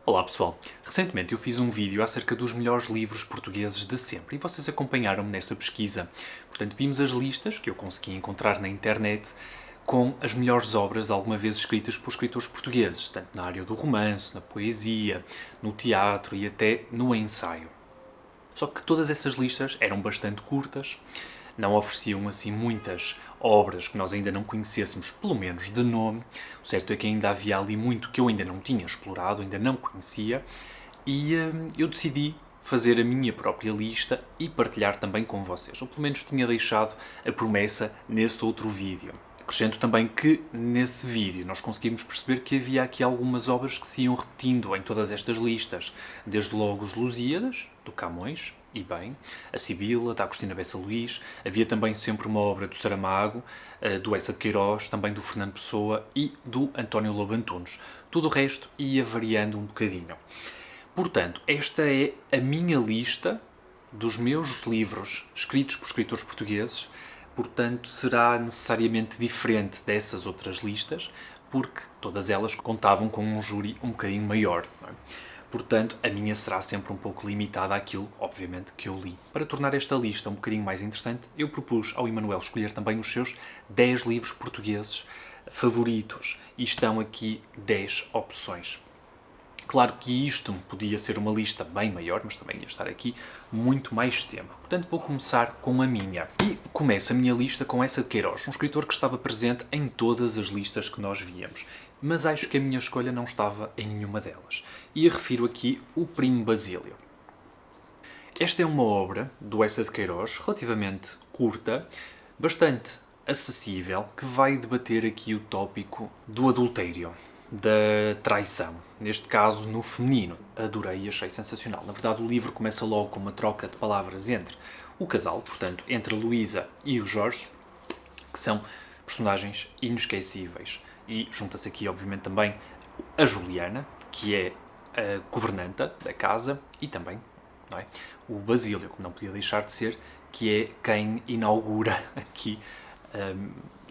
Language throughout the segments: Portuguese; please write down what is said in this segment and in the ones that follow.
Olá pessoal, recentemente eu fiz um vídeo acerca dos melhores livros portugueses de sempre e vocês acompanharam-me nessa pesquisa. Portanto, vimos as listas que eu consegui encontrar na internet com as melhores obras alguma vez escritas por escritores portugueses, tanto na área do romance, na poesia, no teatro e até no ensaio. Só que todas essas listas eram bastante curtas, não ofereciam assim muitas obras que nós ainda não conhecêssemos, pelo menos de nome. O certo é que ainda havia ali muito que eu ainda não tinha explorado, ainda não conhecia, e eu decidi fazer a minha própria lista e partilhar também com vocês. Ou pelo menos tinha deixado a promessa nesse outro vídeo. Acrescento também que, nesse vídeo, nós conseguimos perceber que havia aqui algumas obras que se iam repetindo em todas estas listas. Desde logo os Lusíadas, do Camões, e bem, a Sibila, da Agostina Bessa Luís. Havia também sempre uma obra do Saramago, do Eça de Queiroz, também do Fernando Pessoa e do António Lobo Antunes. Tudo o resto ia variando um bocadinho. Portanto, esta é a minha lista dos meus livros escritos por escritores portugueses. Portanto, será necessariamente diferente dessas outras listas, porque todas elas contavam com um júri um bocadinho maior. Não é? Portanto, a minha será sempre um pouco limitada àquilo, obviamente, que eu li. Para tornar esta lista um bocadinho mais interessante, eu propus ao Emanuel escolher também os seus 10 livros portugueses favoritos. E estão aqui 10 opções. Claro que isto podia ser uma lista bem maior, mas também ia estar aqui muito mais tempo. Portanto, vou começar com a minha. E começo a minha lista com Eça de Queiroz, um escritor que estava presente em todas as listas que nós víamos. Mas acho que a minha escolha não estava em nenhuma delas. E refiro aqui o Primo Basílio. Esta é uma obra do Eça de Queiroz, relativamente curta, bastante acessível, que vai debater aqui o tópico do adultério, da traição, neste caso no feminino. Adorei e achei sensacional. Na verdade, o livro começa logo com uma troca de palavras entre o casal, portanto, entre a Luísa e o Jorge, que são personagens inesquecíveis. E junta-se aqui, obviamente, também a Juliana, que é a governanta da casa, e também, não é, o Basílio, como não podia deixar de ser, que é quem inaugura aqui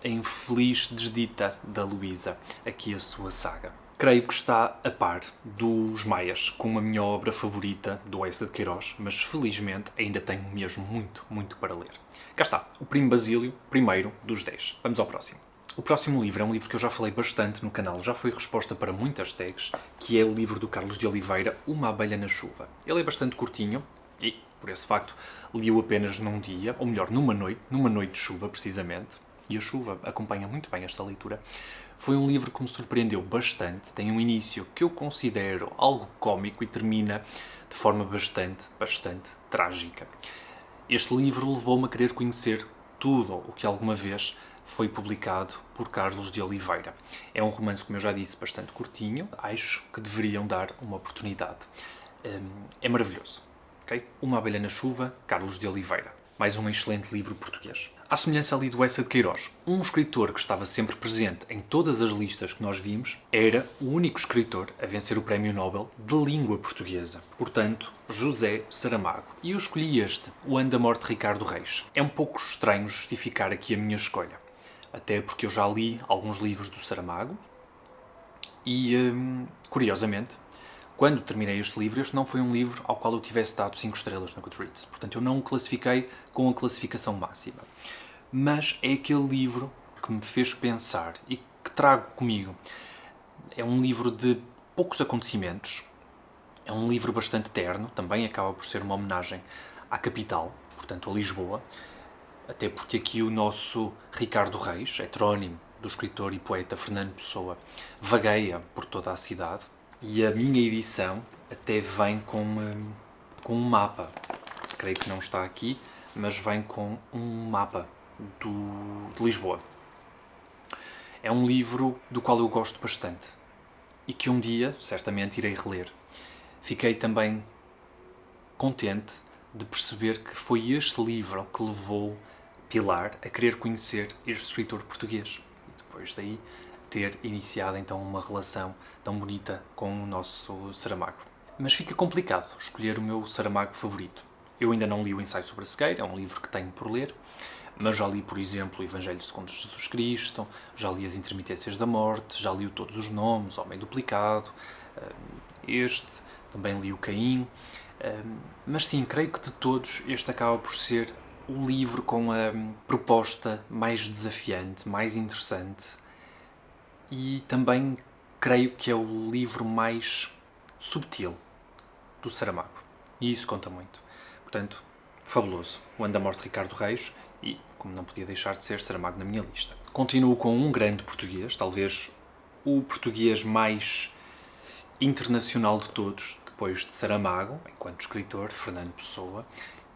a infeliz desdita da Luísa, aqui a sua saga. Creio que está a par dos Maias, com a minha obra favorita do Eça de Queiroz, mas felizmente ainda tenho mesmo muito para ler. Cá está, o Primo Basílio, primeiro dos 10. Vamos ao próximo. O próximo livro é um livro que eu já falei bastante no canal, já foi resposta para muitas tags, que é o livro do Carlos de Oliveira, Uma Abelha na Chuva. Ele é bastante curtinho e, por esse facto, li-o apenas num dia, ou melhor, numa noite de chuva, precisamente. E a chuva acompanha muito bem esta leitura. Foi um livro que me surpreendeu bastante, tem um início que eu considero algo cómico e termina de forma bastante trágica. Este livro levou-me a querer conhecer tudo o que alguma vez foi publicado por Carlos de Oliveira. É um romance, como eu já disse, bastante curtinho. Acho que deveriam dar uma oportunidade. É maravilhoso. Okay? Uma Abelha na Chuva, Carlos de Oliveira. Mais um excelente livro português. À semelhança ali do Eça de Queiroz, um escritor que estava sempre presente em todas as listas que nós vimos, era o único escritor a vencer o Prémio Nobel de Língua Portuguesa. Portanto, José Saramago. E eu escolhi este, O Ano da Morte de Ricardo Reis. É um pouco estranho justificar aqui a minha escolha. Até porque eu já li alguns livros do Saramago e, curiosamente, quando terminei este livro, este não foi um livro ao qual eu tivesse dado 5 estrelas no Goodreads. Portanto, eu não o classifiquei com a classificação máxima. Mas é aquele livro que me fez pensar e que trago comigo. É um livro de poucos acontecimentos. É um livro bastante terno. Também acaba por ser uma homenagem à capital, portanto, a Lisboa. Até porque aqui o nosso Ricardo Reis, heterónimo do escritor e poeta Fernando Pessoa, vagueia por toda a cidade. E a minha edição até vem com um mapa. Creio que não está aqui, mas vem com um mapa de Lisboa. É um livro do qual eu gosto bastante e que um dia, certamente, irei reler. Fiquei também contente de perceber que foi este livro que levou Pilar a querer conhecer este escritor português. E depois daí ter iniciado então uma relação tão bonita com o nosso Saramago. Mas fica complicado escolher o meu Saramago favorito. Eu ainda não li o Ensaio sobre a Cegueira, é um livro que tenho por ler, mas já li, por exemplo, o Evangelho segundo Jesus Cristo, já li As Intermitências da Morte, já li o Todos os Nomes, Homem Duplicado, este, também li o Caim, mas sim, creio que de todos este acaba por ser o livro com a proposta mais desafiante, mais interessante e também creio que é o livro mais subtil do Saramago. E isso conta muito. Portanto, fabuloso. O Anda Morte de Ricardo Reis e, como não podia deixar de ser, Saramago na minha lista. Continuo com um grande português, talvez o português mais internacional de todos, depois de Saramago, enquanto escritor, Fernando Pessoa,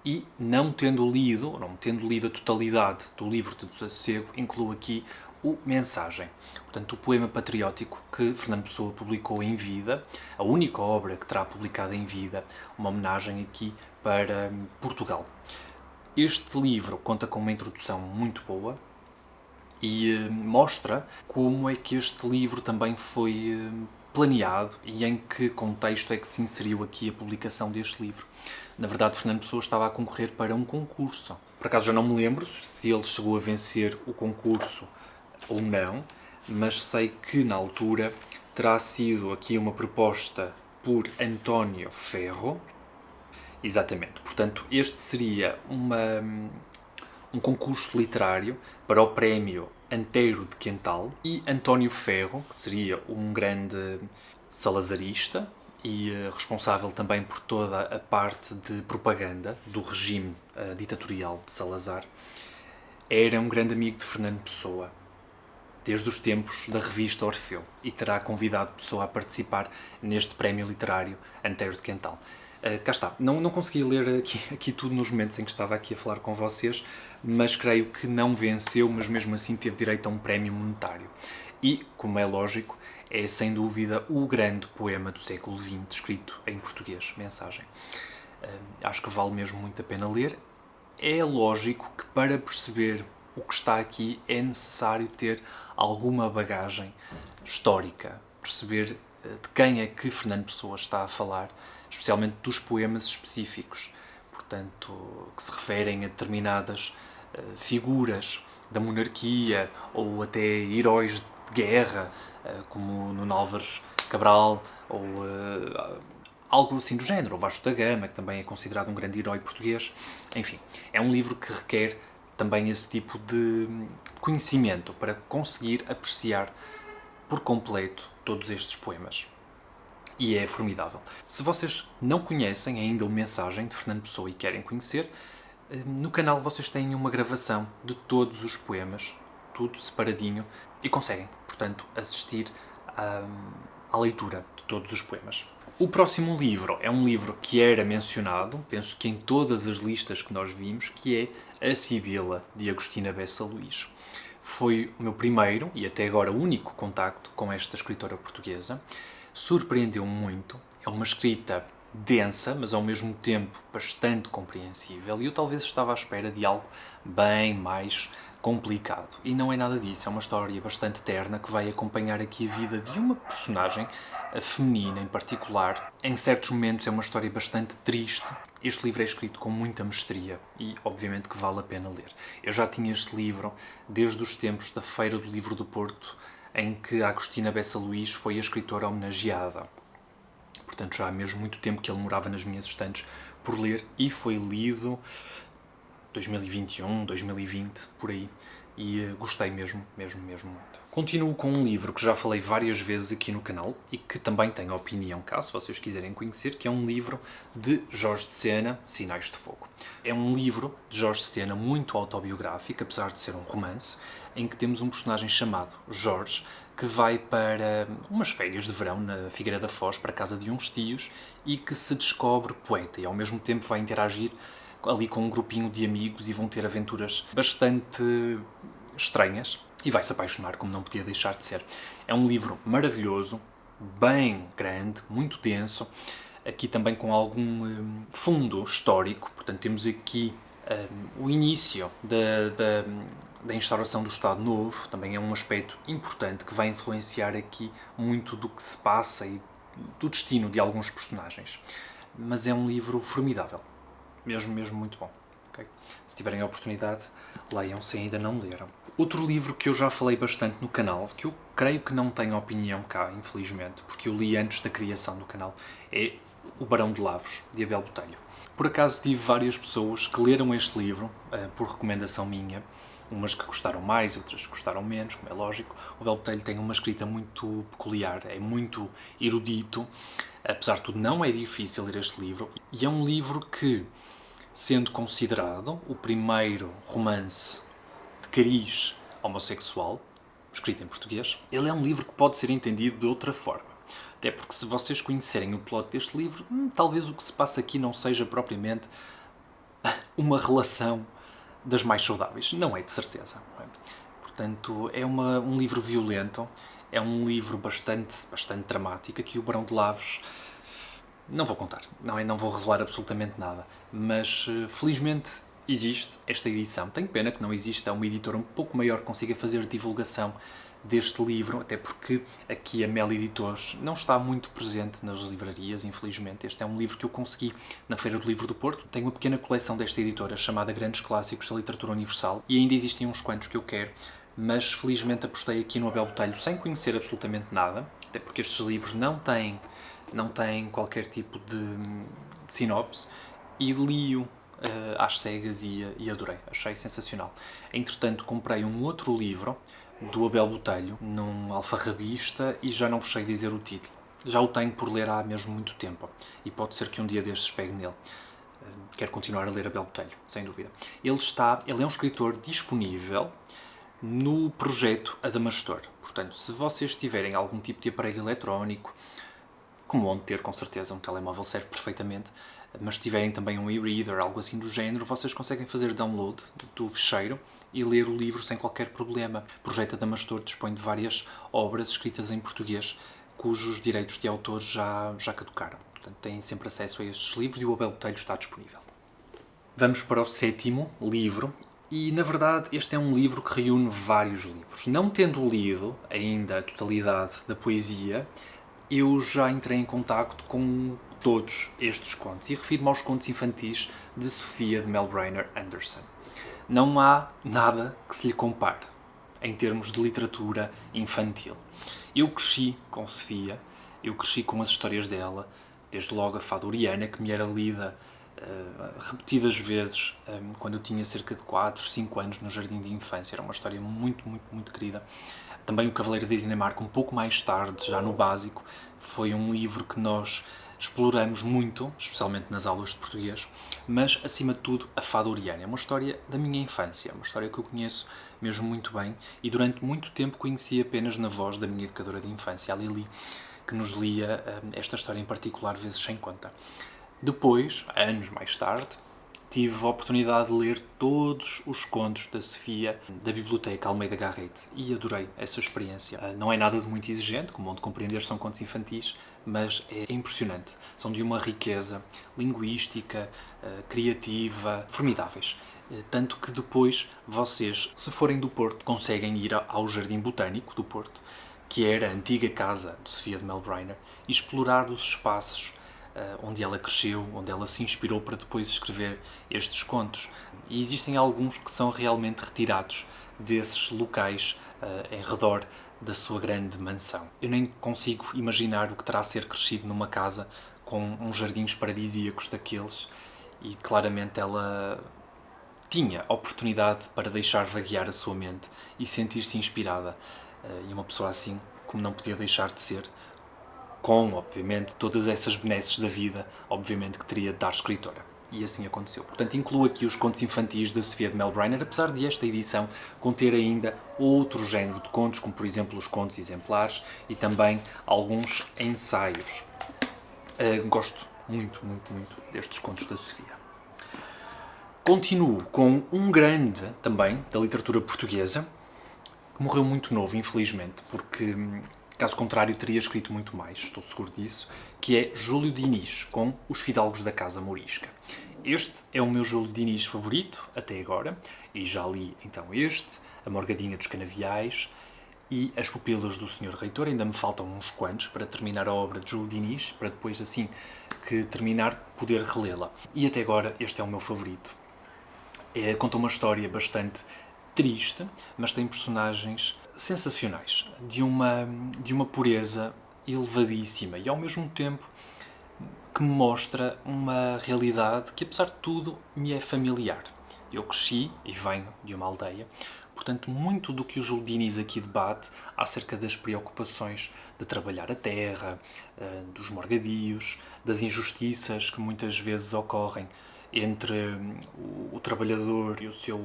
e não tendo lido a totalidade do livro de Desassossego, incluo aqui o Mensagem. Portanto, o poema patriótico que Fernando Pessoa publicou em vida, a única obra que terá publicada em vida, uma homenagem aqui para Portugal. Este livro conta com uma introdução muito boa e mostra como é que este livro também foi planeado e em que contexto é que se inseriu aqui a publicação deste livro. Na verdade, Fernando Pessoa estava a concorrer para um concurso. Por acaso já não me lembro se ele chegou a vencer o concurso ou não, mas sei que na altura terá sido aqui uma proposta por António Ferro. Exatamente. Portanto, este seria um concurso literário para o prémio Anteiro de Quental e António Ferro, que seria um grande salazarista e responsável também por toda a parte de propaganda do regime ditatorial de Salazar, era um grande amigo de Fernando Pessoa, desde os tempos da revista Orfeu, e terá convidado Pessoa a participar neste prémio literário Anteiro de Quental. Cá está. Não consegui ler aqui tudo nos momentos em que estava aqui a falar com vocês, mas creio que não venceu, mas mesmo assim teve direito a um prémio monetário. E, como é lógico, é sem dúvida o grande poema do século XX, escrito em português, Mensagem. Acho que vale mesmo muito a pena ler. É lógico que para perceber o que está aqui é necessário ter alguma bagagem histórica, perceber de quem é que Fernando Pessoa está a falar, especialmente dos poemas específicos, portanto, que se referem a determinadas figuras da monarquia ou até heróis de guerra, como Nuno Álvares Cabral ou algo assim do género, o Vasco da Gama, que também é considerado um grande herói português. Enfim, é um livro que requer também esse tipo de conhecimento para conseguir apreciar por completo todos estes poemas. E é formidável. Se vocês não conhecem ainda o Mensagem de Fernando Pessoa e querem conhecer, no canal vocês têm uma gravação de todos os poemas, tudo separadinho, e conseguem, portanto, assistir à leitura de todos os poemas. O próximo livro é um livro que era mencionado, penso que em todas as listas que nós vimos, que é A Sibila, de Agostina Bessa Luís. Foi o meu primeiro, e até agora único, contacto com esta escritora portuguesa. Surpreendeu-me muito. É uma escrita densa, mas ao mesmo tempo bastante compreensível, e eu talvez estava à espera de algo bem mais complicado. E não é nada disso, é uma história bastante terna que vai acompanhar aqui a vida de uma personagem, a feminina em particular. Em certos momentos é uma história bastante triste. Este livro é escrito com muita mestria e, obviamente, que vale a pena ler. Eu já tinha este livro desde os tempos da Feira do Livro do Porto, em que a Agostina Bessa Luís foi a escritora homenageada. Portanto, já há mesmo muito tempo que ele morava nas minhas estantes por ler e foi lido 2021, 2020, por aí. E gostei mesmo muito. Continuo com um livro que já falei várias vezes aqui no canal e que também tenho opinião, caso vocês quiserem conhecer, que é um livro de Jorge de Sena, Sinais de Fogo. É um livro de Jorge de Sena muito autobiográfico, apesar de ser um romance, em que temos um personagem chamado Jorge, que vai para umas férias de verão na Figueira da Foz, para a casa de uns tios, e que se descobre poeta e ao mesmo tempo vai interagir ali com um grupinho de amigos e vão ter aventuras bastante estranhas e vai se apaixonar, como não podia deixar de ser. É um livro maravilhoso, bem grande, muito denso, aqui também com algum fundo histórico. Portanto, temos aqui o início da instauração do Estado Novo, também é um aspecto importante que vai influenciar aqui muito do que se passa e do destino de alguns personagens. Mas é um livro formidável. Mesmo muito bom. Okay? Se tiverem a oportunidade, leiam se ainda não leram. Outro livro que eu já falei bastante no canal, que eu creio que não tem opinião cá, infelizmente, porque eu li antes da criação do canal, é O Barão de Lavos, de Abel Botelho. Por acaso tive várias pessoas que leram este livro, por recomendação minha, umas que gostaram mais, outras que gostaram menos, como é lógico. O Abel Botelho tem uma escrita muito peculiar, é muito erudito, apesar de tudo não é difícil ler este livro, e é um livro que, sendo considerado o primeiro romance de cariz homossexual, escrito em português, ele é um livro que pode ser entendido de outra forma. Até porque se vocês conhecerem o plot deste livro, talvez o que se passa aqui não seja propriamente uma relação das mais saudáveis. Não é de certeza. Não é? Portanto, é um livro violento, é um livro bastante dramático. Aqui o Barão de Lavos, não vou contar, não vou revelar absolutamente nada, mas felizmente existe esta edição. Tenho pena que não exista uma editora um pouco maior que consiga fazer divulgação deste livro, até porque aqui a Mel Editores não está muito presente nas livrarias, infelizmente. Este é um livro que eu consegui na Feira do Livro do Porto. Tenho uma pequena coleção desta editora chamada Grandes Clássicos da Literatura Universal e ainda existem uns quantos que eu quero, mas felizmente apostei aqui no Abel Botelho sem conhecer absolutamente nada, até porque estes livros não têm qualquer tipo de sinopse, e li-o às cegas e adorei, achei sensacional. Entretanto, comprei um outro livro do Abel Botelho, num alfarrabista, e já não vos sei dizer o título. Já o tenho por ler há mesmo muito tempo, e pode ser que um dia destes pegue nele. Quero continuar a ler Abel Botelho, sem dúvida. Ele é um escritor disponível no projeto Adamastor. Portanto, se vocês tiverem algum tipo de aparelho eletrónico, como onde ter, com certeza, um telemóvel serve perfeitamente, mas se tiverem também um e-reader, algo assim do género, vocês conseguem fazer download do ficheiro e ler o livro sem qualquer problema. O Projeto Adamastor dispõe de várias obras escritas em português, cujos direitos de autor já caducaram. Portanto, têm sempre acesso a estes livros e o Abel Botelho está disponível. Vamos para o 7º livro. E, na verdade, este é um livro que reúne vários livros. Não tendo lido ainda a totalidade da poesia, eu já entrei em contacto com todos estes contos, e refiro-me aos contos infantis de Sofia de Melbrainer Anderson. Não há nada que se lhe compare em termos de literatura infantil. Eu cresci com Sofia, eu cresci com as histórias dela, desde logo a Fada Oriana, que me era lida repetidas vezes quando eu tinha cerca de 4, 5 anos no jardim de infância. Era uma história muito querida. Também O Cavaleiro da Dinamarca, um pouco mais tarde, já no básico, foi um livro que nós exploramos muito, especialmente nas aulas de português, mas, acima de tudo, a Fada Oriana. É uma história da minha infância, uma história que eu conheço mesmo muito bem, e durante muito tempo conheci apenas na voz da minha educadora de infância, a Lili, que nos lia esta história em particular vezes sem conta. Depois, anos mais tarde, tive a oportunidade de ler todos os contos da Sofia da Biblioteca Almeida Garrett e adorei essa experiência. Não é nada de muito exigente, como onde compreender são contos infantis, mas é impressionante. São de uma riqueza linguística, criativa, formidáveis. Tanto que depois vocês, se forem do Porto, conseguem ir ao Jardim Botânico do Porto, que era a antiga casa de Sofia de Melbrainer, e explorar os espaços onde ela cresceu, onde ela se inspirou para depois escrever estes contos. E existem alguns que são realmente retirados desses locais em redor da sua grande mansão. Eu nem consigo imaginar o que terá a ser crescido numa casa com uns jardins paradisíacos daqueles, e claramente ela tinha oportunidade para deixar vaguear a sua mente e sentir-se inspirada. E uma pessoa assim, como não podia deixar de ser, com, obviamente, todas essas benesses da vida, obviamente que teria de dar escritora. E assim aconteceu. Portanto, incluo aqui os contos infantis da Sofia de Melbrainer, apesar de esta edição conter ainda outro género de contos, como por exemplo os contos exemplares e também alguns ensaios. Gosto muito destes contos da Sofia. Continuo com um grande, também, da literatura portuguesa, que morreu muito novo, infelizmente, porque caso contrário, teria escrito muito mais, estou seguro disso, que é Júlio Diniz, com Os Fidalgos da Casa Mourisca. Este é o meu Júlio Diniz favorito, até agora, e já li então este, A Morgadinha dos Canaviais e As Pupilas do Senhor Reitor. Ainda me faltam uns quantos para terminar a obra de Júlio Diniz, para depois, assim que terminar, poder relê-la. E até agora, este é o meu favorito. Conta uma história bastante triste, mas tem personagens sensacionais, de uma pureza elevadíssima e ao mesmo tempo que me mostra uma realidade que, apesar de tudo, me é familiar. Eu cresci e venho de uma aldeia, portanto, muito do que o Júlio Diniz aqui debate acerca das preocupações de trabalhar a terra, dos morgadios, das injustiças que muitas vezes ocorrem entre o trabalhador e o seu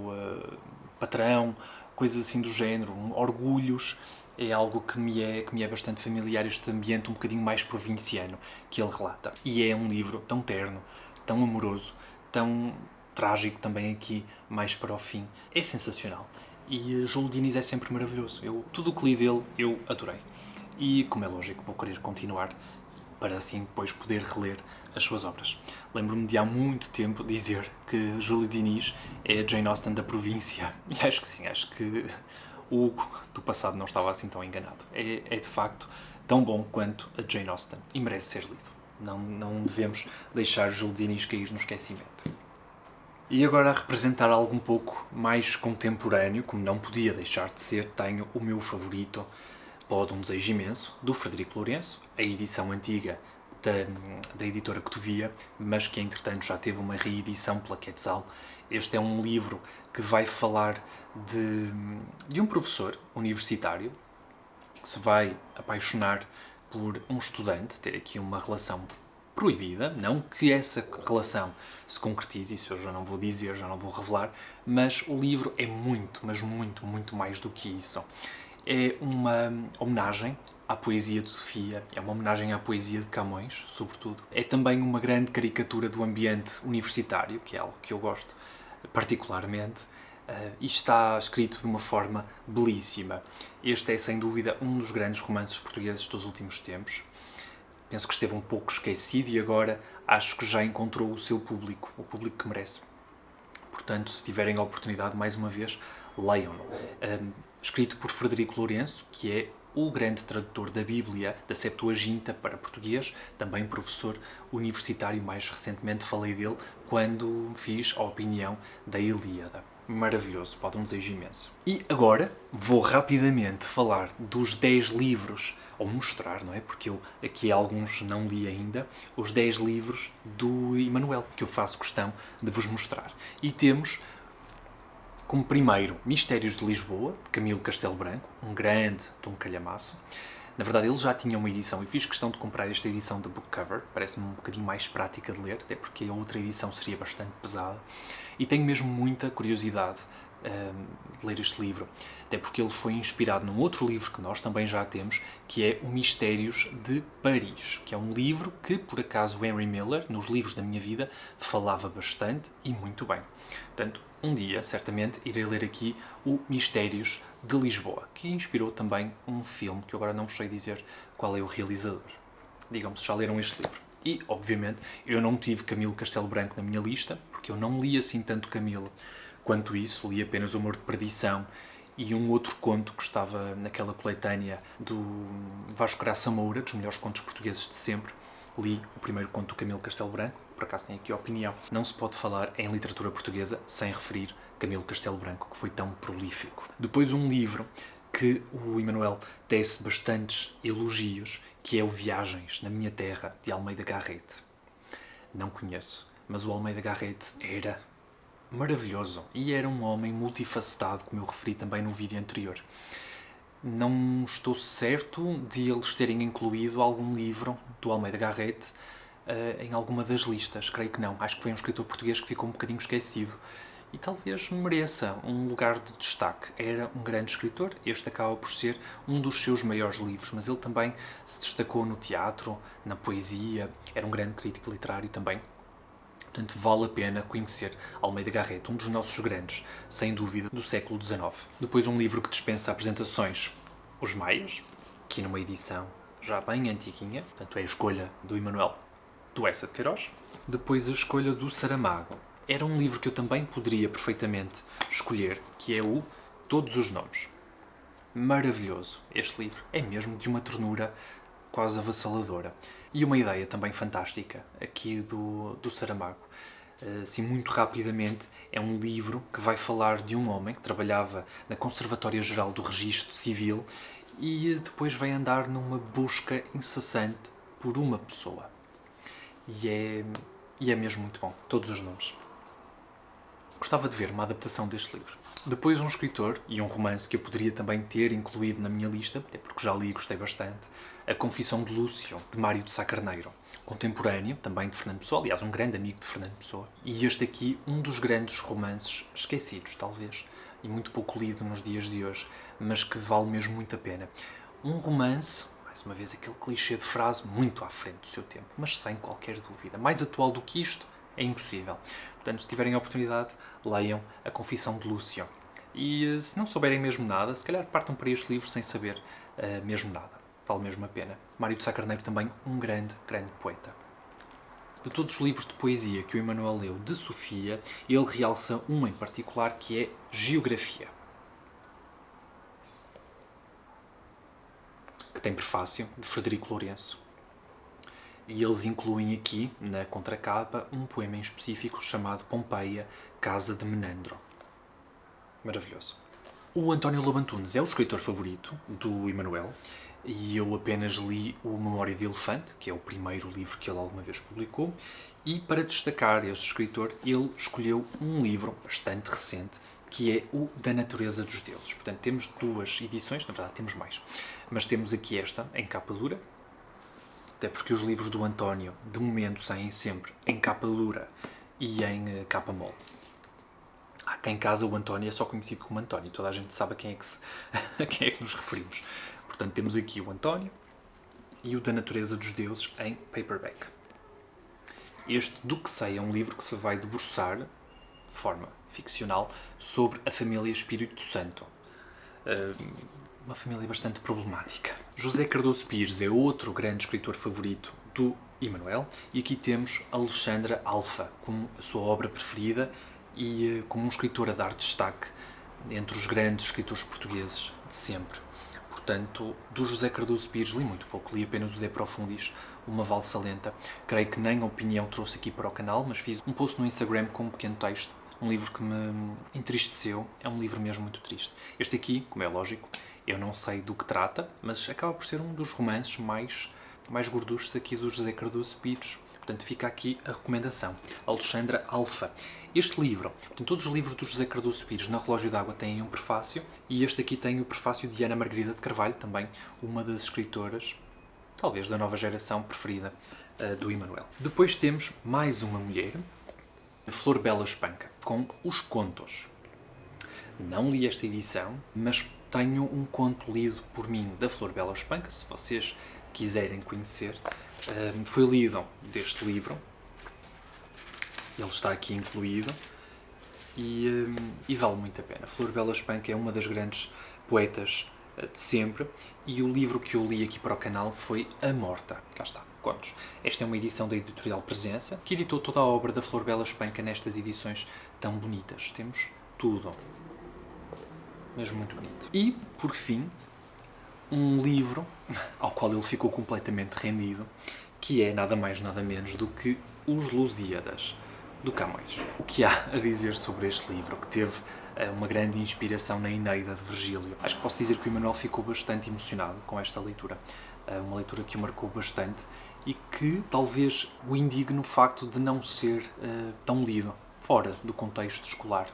patrão, coisas assim do género, orgulhos, é algo que me é bastante familiar, este ambiente um bocadinho mais provinciano que ele relata. E é um livro tão terno, tão amoroso, tão trágico também aqui, mais para o fim. É sensacional. E Júlio Diniz é sempre maravilhoso. Tudo o que li dele, eu adorei. E, como é lógico, vou querer continuar para assim depois poder reler as suas obras. Lembro-me de há muito tempo dizer que Júlio Diniz é a Jane Austen da província. E acho que sim, acho que o Hugo do passado não estava assim tão enganado. É de facto tão bom quanto a Jane Austen e merece ser lido. Não devemos deixar Júlio Diniz cair no esquecimento. E agora a representar algo um pouco mais contemporâneo, como não podia deixar de ser, tenho o meu favorito, Pode um Desejo Imenso, do Frederico Lourenço, a edição antiga da editora Cotovia, mas que entretanto já teve uma reedição pela Quetzal. Este é um livro que vai falar de um professor universitário que se vai apaixonar por um estudante, ter aqui uma relação proibida, não que essa relação se concretize, isso eu já não vou dizer, já não vou revelar, mas o livro é muito, mas muito, muito mais do que isso. É uma homenagem à poesia de Sofia, é uma homenagem à poesia de Camões, sobretudo. É também uma grande caricatura do ambiente universitário, que é algo que eu gosto particularmente, e está escrito de uma forma belíssima. Este é, sem dúvida, um dos grandes romances portugueses dos últimos tempos. Penso que esteve um pouco esquecido e agora acho que já encontrou o seu público, o público que merece. Portanto, se tiverem a oportunidade, mais uma vez, leiam-no. Escrito por Frederico Lourenço, que é o grande tradutor da Bíblia, da Septuaginta para português, também professor universitário. Mais recentemente falei dele quando fiz a opinião da Ilíada. Maravilhoso, Pode um Desejo Imenso. E agora vou rapidamente falar dos 10 livros, ou mostrar, não é? Porque eu aqui alguns não li ainda, os 10 livros do Emanuel, que eu faço questão de vos mostrar. E temos como primeiro Mistérios de Lisboa, de Camilo Castelo Branco, um grande de um calhamaço. Na verdade, ele já tinha uma edição e fiz questão de comprar esta edição de book cover, parece-me um bocadinho mais prática de ler, até porque a outra edição seria bastante pesada. E tenho mesmo muita curiosidade de ler este livro, até porque ele foi inspirado num outro livro que nós também já temos, que é O Mistérios de Paris, que é um livro que, por acaso, o Henry Miller, nos livros da minha vida, falava bastante e muito bem. Portanto, um dia, certamente, irei ler aqui o Mistérios de Lisboa, que inspirou também um filme, que eu agora não vos sei dizer qual é o realizador. Digam-me se já leram este livro. E, obviamente, eu não tive Camilo Castelo Branco na minha lista, porque eu não li assim tanto Camilo quanto isso, li apenas O Amor de Perdição e um outro conto que estava naquela coletânea do Vasco Graça Moura, dos melhores contos portugueses de sempre. Li o primeiro conto do Camilo Castelo Branco, por acaso tenho aqui a opinião. Não se pode falar em literatura portuguesa sem referir Camilo Castelo Branco, que foi tão prolífico. Depois um livro que o Emanuel tece bastantes elogios, que é o Viagens na Minha Terra, de Almeida Garrett. Não conheço, mas o Almeida Garrett era maravilhoso e era um homem multifacetado, como eu referi também no vídeo anterior. Não estou certo de eles terem incluído algum livro do Almeida Garrett em alguma das listas, creio que não. Acho que foi um escritor português que ficou um bocadinho esquecido e talvez mereça um lugar de destaque. Era um grande escritor, este acaba por ser um dos seus maiores livros, mas ele também se destacou no teatro, na poesia, era um grande crítico literário também. Portanto, vale a pena conhecer Almeida Garrett, um dos nossos grandes, sem dúvida, do século XIX. Depois um livro que dispensa apresentações, Os Maias, aqui numa edição já bem antiguinha, portanto é a escolha do Emanuel do Essa de Queiroz. Depois a escolha do Saramago. Era um livro que eu também poderia perfeitamente escolher, que é o Todos os Nomes. Maravilhoso este livro, é mesmo de uma ternura quase avassaladora. E uma ideia também fantástica aqui do Saramago. assim muito rapidamente, é um livro que vai falar de um homem que trabalhava na Conservatória Geral do Registro Civil e depois vai andar numa busca incessante por uma pessoa. E é mesmo muito bom, todos os nomes. Gostava de ver uma adaptação deste livro. Depois um escritor e um romance que eu poderia também ter incluído na minha lista, até porque já li e gostei bastante, A Confissão de Lúcio, de Mário de Sá Carneiro. Contemporâneo, também de Fernando Pessoa, aliás, um grande amigo de Fernando Pessoa. E este aqui, um dos grandes romances esquecidos, talvez, e muito pouco lido nos dias de hoje, mas que vale mesmo muito a pena. Um romance, mais uma vez aquele clichê de frase, muito à frente do seu tempo, mas sem qualquer dúvida. Mais atual do que isto, é impossível. Portanto, se tiverem a oportunidade, leiam A Confissão de Lúcio. E se não souberem mesmo nada, se calhar partam para este livro sem saber mesmo nada. Vale mesmo a pena. Mário de Sá Carneiro também um grande, grande poeta. De todos os livros de poesia que o Emanuel leu de Sofia, ele realça um em particular que é Geografia, que tem prefácio de Frederico Lourenço. E eles incluem aqui, na contracapa, um poema em específico chamado Pompeia, Casa de Menandro. Maravilhoso. O António Lobo Antunes é o escritor favorito do Emanuel e eu apenas li o Memória de Elefante, que é o primeiro livro que ele alguma vez publicou, e para destacar este escritor, ele escolheu um livro bastante recente, que é o Da Natureza dos Deuses. Portanto, temos duas edições, na verdade temos mais, mas temos aqui esta, em capa dura, até porque os livros do António, de momento, saem sempre em capa dura e em capa mole. Cá em casa o António é só conhecido como António, toda a gente sabe a quem é que nos referimos. Portanto, temos aqui o António e o Da Natureza dos Deuses em paperback. Este, do que sei, é um livro que se vai debruçar, de forma ficcional, sobre a família Espírito Santo. Uma família bastante problemática. José Cardoso Pires é outro grande escritor favorito do Emanuel e aqui temos Alexandra Alfa como a sua obra preferida e como um escritor a dar destaque entre os grandes escritores portugueses de sempre. Portanto, do José Cardoso Pires li muito pouco, li apenas o De Profundis, uma valsa lenta. Creio que nem a opinião trouxe aqui para o canal, mas fiz um post no Instagram com um pequeno texto, um livro que me entristeceu, é um livro mesmo muito triste. Este aqui, como é lógico, eu não sei do que trata, mas acaba por ser um dos romances mais gorduchos aqui do José Cardoso Pires. Portanto, fica aqui a recomendação. Alexandra Alfa. Este livro, portanto, todos os livros do José Cardoso Pires na Relógio d'Água têm um prefácio e este aqui tem o prefácio de Ana Margarida de Carvalho, também uma das escritoras, talvez da nova geração preferida do Emanuel. Depois temos mais uma mulher, Flor Bela Espanca, com Os Contos. Não li esta edição, mas tenho um conto lido por mim da Flor Bela Espanca, se vocês quiserem conhecer. Foi lido deste livro, ele está aqui incluído e vale muito a pena. Flor Bela Espanca é uma das grandes poetas de sempre e o livro que eu li aqui para o canal foi A Morta. Cá está, contos. Esta é uma edição da editorial Presença, que editou toda a obra da Flor Bela Espanca nestas edições tão bonitas. Temos tudo, mesmo muito bonito. E, por fim, um livro ao qual ele ficou completamente rendido, que é nada mais nada menos do que Os Lusíadas, do Camões. O que há a dizer sobre este livro, que teve uma grande inspiração na Eneida de Virgílio? Acho que posso dizer que o Emanuel ficou bastante emocionado com esta leitura. Uma leitura que o marcou bastante e que talvez o indigne no facto de não ser tão lido fora do contexto escolar.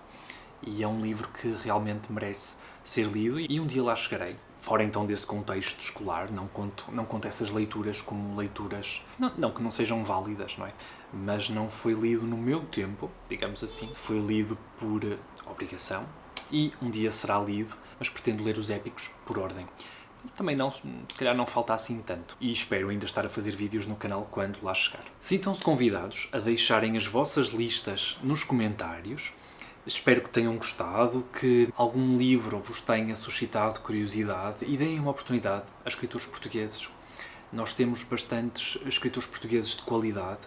E é um livro que realmente merece ser lido e um dia lá chegarei. Fora então desse contexto escolar, não conto essas leituras como leituras, não que não sejam válidas, não é? Mas não foi lido no meu tempo, digamos assim, foi lido por obrigação e um dia será lido, mas pretendo ler os épicos por ordem. Também não, se calhar não falta assim tanto. E espero ainda estar a fazer vídeos no canal quando lá chegar. Sintam-se convidados a deixarem as vossas listas nos comentários. Espero que tenham gostado, que algum livro vos tenha suscitado curiosidade e deem uma oportunidade a escritores portugueses. Nós temos bastantes escritores portugueses de qualidade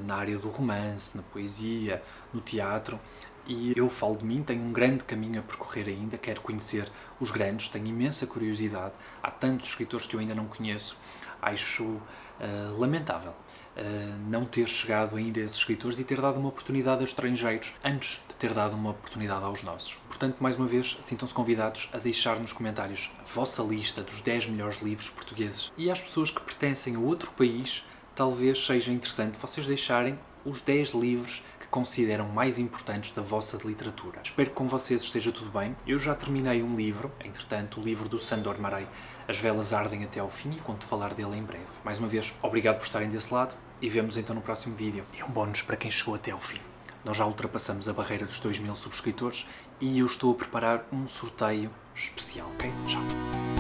na área do romance, na poesia, no teatro e eu falo de mim, tenho um grande caminho a percorrer ainda, quero conhecer os grandes, tenho imensa curiosidade, há tantos escritores que eu ainda não conheço, Acho lamentável não ter chegado ainda a esses escritores e ter dado uma oportunidade a estrangeiros antes de ter dado uma oportunidade aos nossos. Portanto, mais uma vez, sintam-se convidados a deixar nos comentários a vossa lista dos 10 melhores livros portugueses, e às pessoas que pertencem a outro país, talvez seja interessante vocês deixarem os 10 livros que consideram mais importantes da vossa literatura. Espero que com vocês esteja tudo bem. Eu já terminei um livro, entretanto, o livro do Sándor Márai, As Velas Ardem Até ao Fim, e conto falar dele em breve. Mais uma vez, obrigado por estarem desse lado e vemos então no próximo vídeo. E um bónus para quem chegou até ao fim. Nós já ultrapassamos a barreira dos 2000 subscritores e eu estou a preparar um sorteio especial, ok? Tchau!